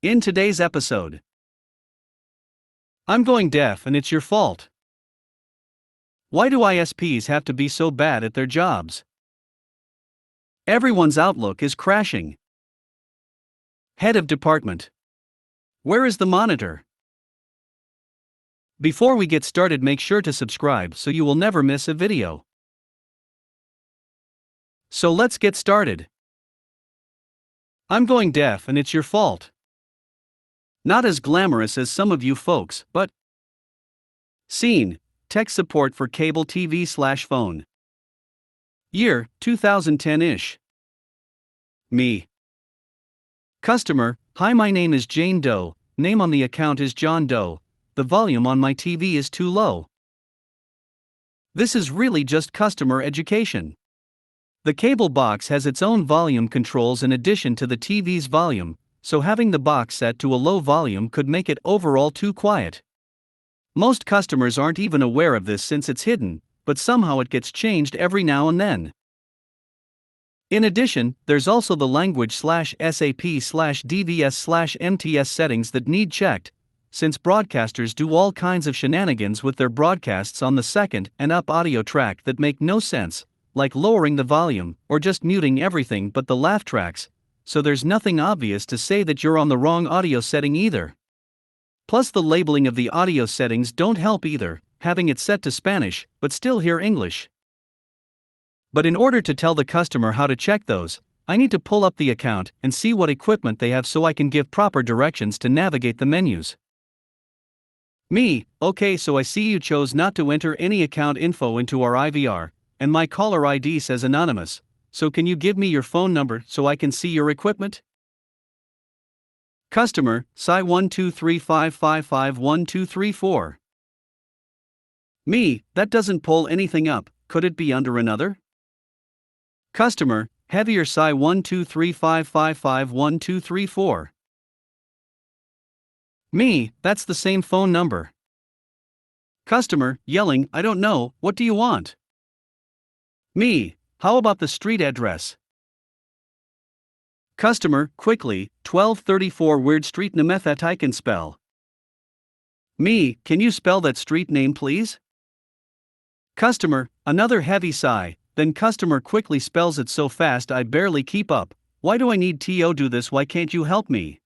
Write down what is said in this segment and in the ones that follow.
In today's episode, I'm going deaf and it's your fault. Why do ISPs have to be so bad at their jobs? Everyone's outlook is crashing. Head of department. Where is the monitor? Before we get started, make sure to subscribe so you will never miss a video. So let's get started. I'm going deaf and it's your fault. Not as glamorous as some of you folks, but scene, tech support for cable TV/phone. Year, 2010-ish. Me. Customer, hi, my name is Jane Doe, name on the account is John Doe, the volume on my TV is too low. This is really just customer education. The cable box has its own volume controls in addition to the TV's volume, so having the box set to a low volume could make it overall too quiet. Most customers aren't even aware of this since it's hidden, but somehow it gets changed every now and then. In addition, there's also the language/SAP/DVS/MTS settings that need checked, since broadcasters do all kinds of shenanigans with their broadcasts on the second and up audio track that make no sense, like lowering the volume or just muting everything but the laugh tracks, so there's nothing obvious to say that you're on the wrong audio setting either. Plus the labeling of the audio settings don't help either, having it set to Spanish but still hear English. But in order to tell the customer how to check those, I need to pull up the account and see what equipment they have so I can give proper directions to navigate the menus. Me, okay, so I see you chose not to enter any account info into our IVR, and my caller ID says anonymous, so can you give me your phone number so I can see your equipment? Customer, Psi12355512334. Me, that doesn't pull anything up, could it be under another? Customer, heavier Psi12355512334. Me, that's the same phone number. Customer, yelling, I don't know, what do you want? Me, how about the street address? Customer, quickly, 1234 Weird Street Nemethet I can spell. Me, can you spell that street name please? Customer, another heavy sigh, then customer quickly spells it so fast I barely keep up, why do I need to do this, why can't you help me?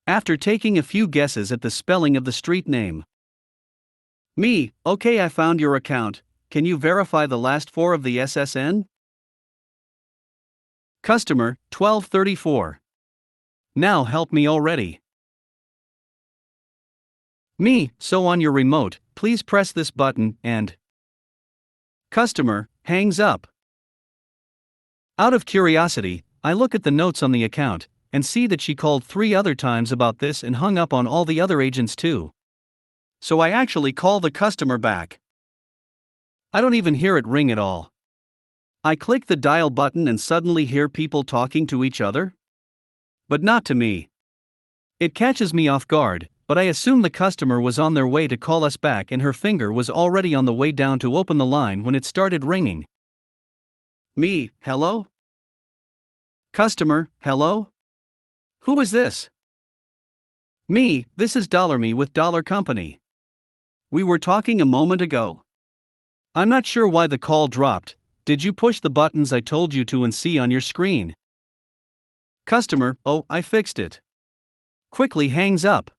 After taking a few guesses at the spelling of the street name. Me, okay, I found your account, can you verify the last four of the SSN? Customer, 1234. Now help me already. Me, so on your remote, please press this button and... Customer, hangs up. Out of curiosity, I look at the notes on the account, and see that she called 3 other times about this and hung up on all the other agents too. So I actually call the customer back. I don't even hear it ring at all. I click the dial button and suddenly hear people talking to each other. But not to me. It catches me off guard, but I assume the customer was on their way to call us back and her finger was already on the way down to open the line when it started ringing. Me, hello? Customer, hello? Who is this? Me, this is $Me with Dollar Company. We were talking a moment ago. I'm not sure why the call dropped. Did you push the buttons I told you to and see on your screen? Customer, oh, I fixed it. Quickly hangs up.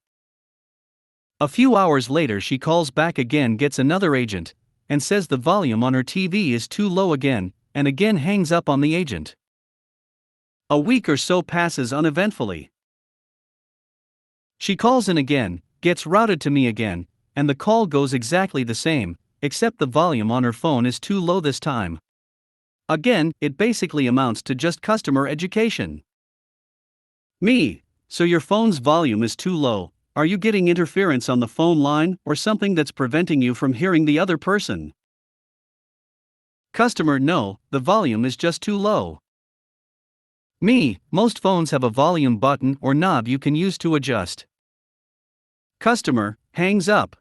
A few hours later she calls back again, gets another agent, and says the volume on her TV is too low again, and again hangs up on the agent. A week or so passes uneventfully. She calls in again, gets routed to me again, and the call goes exactly the same, except the volume on her phone is too low this time. Again, it basically amounts to just customer education. Me, so your phone's volume is too low, are you getting interference on the phone line or something that's preventing you from hearing the other person? Customer, no, the volume is just too low. Me, most phones have a volume button or knob you can use to adjust. Customer, hangs up.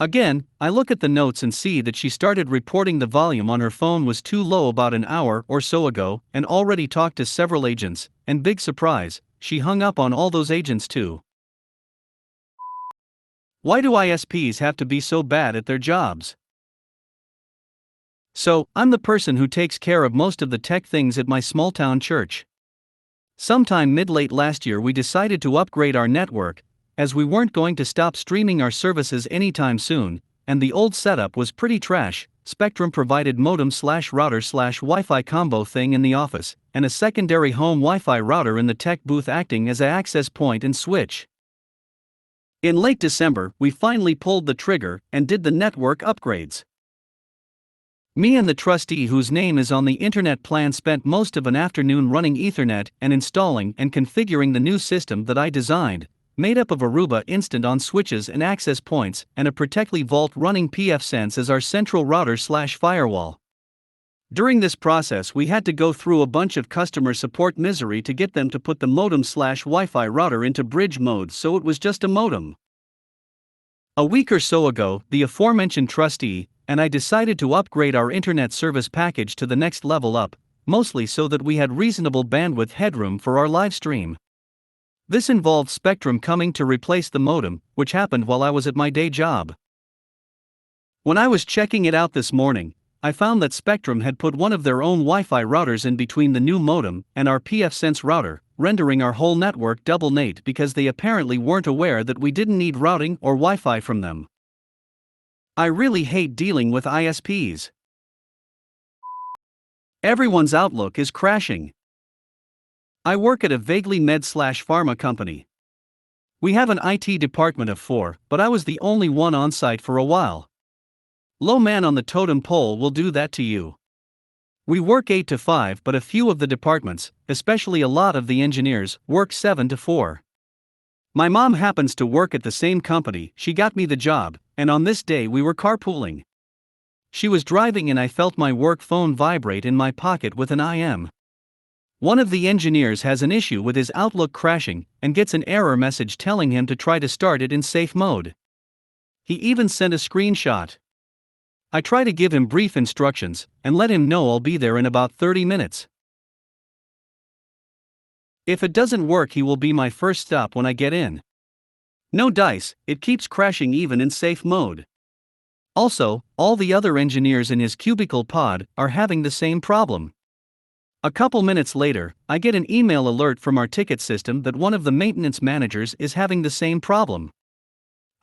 Again, I look at the notes and see that she started reporting the volume on her phone was too low about an hour or so ago and already talked to several agents, and big surprise, she hung up on all those agents too. Why do ISPs have to be so bad at their jobs? So, I'm the person who takes care of most of the tech things at my small town church. Sometime mid-late last year we decided to upgrade our network, as we weren't going to stop streaming our services anytime soon, and the old setup was pretty trash. Spectrum provided modem/router/Wi-Fi combo thing in the office, and a secondary home Wi-Fi router in the tech booth acting as an access point and switch. In late December, we finally pulled the trigger and did the network upgrades. Me and the trustee whose name is on the internet plan spent most of an afternoon running Ethernet and installing and configuring the new system that I designed, made up of Aruba instant-on switches and access points and a Protectly Vault running pfSense as our central router/firewall. During this process we had to go through a bunch of customer support misery to get them to put the modem/Wi-Fi router into bridge mode so it was just a modem. A week or so ago, the aforementioned trustee and I decided to upgrade our internet service package to the next level up, mostly so that we had reasonable bandwidth headroom for our live stream. This involved Spectrum coming to replace the modem, which happened while I was at my day job. When I was checking it out this morning, I found that Spectrum had put one of their own Wi-Fi routers in between the new modem and our pfSense router, rendering our whole network double NAT because they apparently weren't aware that we didn't need routing or Wi-Fi from them. I really hate dealing with ISPs. Everyone's outlook is crashing. I work at a vaguely med/pharma company. We have an IT department of 4, but I was the only one on site for a while. Low man on the totem pole will do that to you. We work 8 to 5, but a few of the departments, especially a lot of the engineers, work 7 to 4. My mom happens to work at the same company, she got me the job, and on this day we were carpooling. She was driving and I felt my work phone vibrate in my pocket with an IM. One of the engineers has an issue with his Outlook crashing and gets an error message telling him to try to start it in safe mode. He even sent a screenshot. I try to give him brief instructions and let him know I'll be there in about 30 minutes. If it doesn't work, he will be my first stop when I get in. No dice, it keeps crashing even in safe mode. Also, all the other engineers in his cubicle pod are having the same problem. A couple minutes later, I get an email alert from our ticket system that one of the maintenance managers is having the same problem.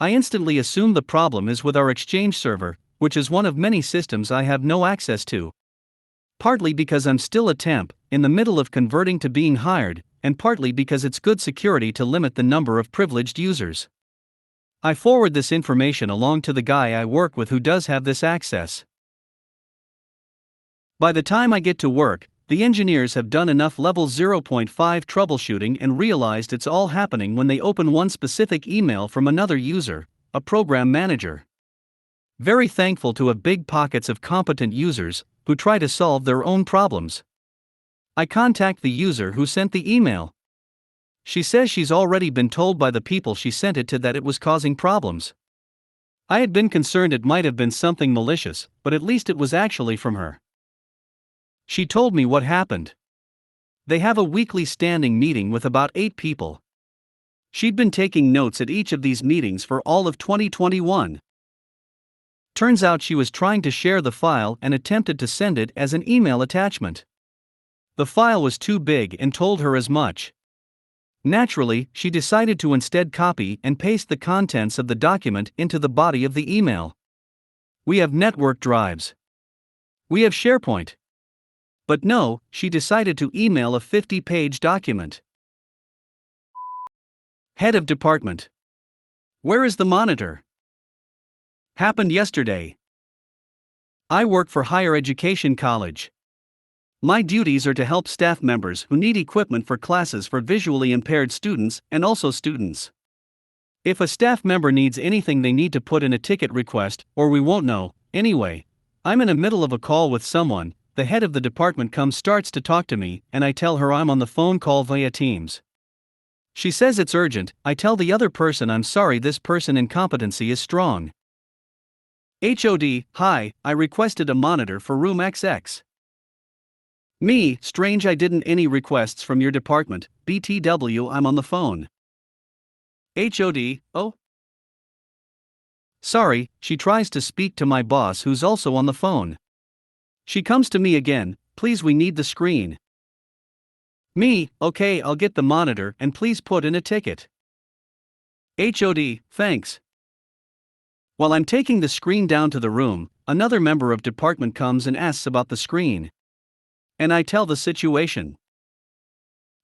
I instantly assume the problem is with our Exchange server, which is one of many systems I have no access to. Partly because I'm still a temp, in the middle of converting to being hired, and partly because it's good security to limit the number of privileged users. I forward this information along to the guy I work with who does have this access. By the time I get to work, the engineers have done enough level 0.5 troubleshooting and realized it's all happening when they open one specific email from another user, a program manager. Very thankful to have big pockets of competent users who try to solve their own problems. I contact the user who sent the email. She says she's already been told by the people she sent it to that it was causing problems. I had been concerned it might have been something malicious, but at least it was actually from her. She told me what happened. They have a weekly standing meeting with about 8 people. She'd been taking notes at each of these meetings for all of 2021. Turns out she was trying to share the file and attempted to send it as an email attachment. The file was too big and told her as much. Naturally, she decided to instead copy and paste the contents of the document into the body of the email. We have network drives. We have SharePoint. But no, she decided to email a 50-page document. Head of department. Where is the monitor? Happened yesterday. I work for higher education college. My duties are to help staff members who need equipment for classes for visually impaired students and also students. If a staff member needs anything, they need to put in a ticket request, or we won't know. Anyway, I'm in the middle of a call with someone. The head of the department starts to talk to me, and I tell her I'm on the phone call via Teams. She says it's urgent. I tell the other person I'm sorry, this person incompetency is strong. HOD, hi, I requested a monitor for room XX. Me, strange I didn't any requests from your department, BTW I'm on the phone. HOD, oh? Sorry, she tries to speak to my boss who's also on the phone. She comes to me again, please we need the screen. Me, okay I'll get the monitor and please put in a ticket. HOD, thanks. While I'm taking the screen down to the room, another member of department comes and asks about the screen. And I tell the situation.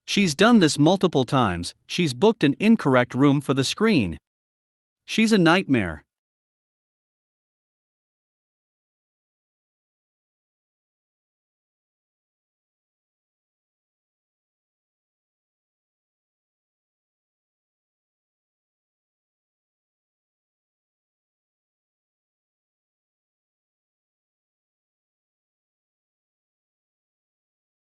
She's done this multiple times, she's booked an incorrect room for the screen. She's a nightmare.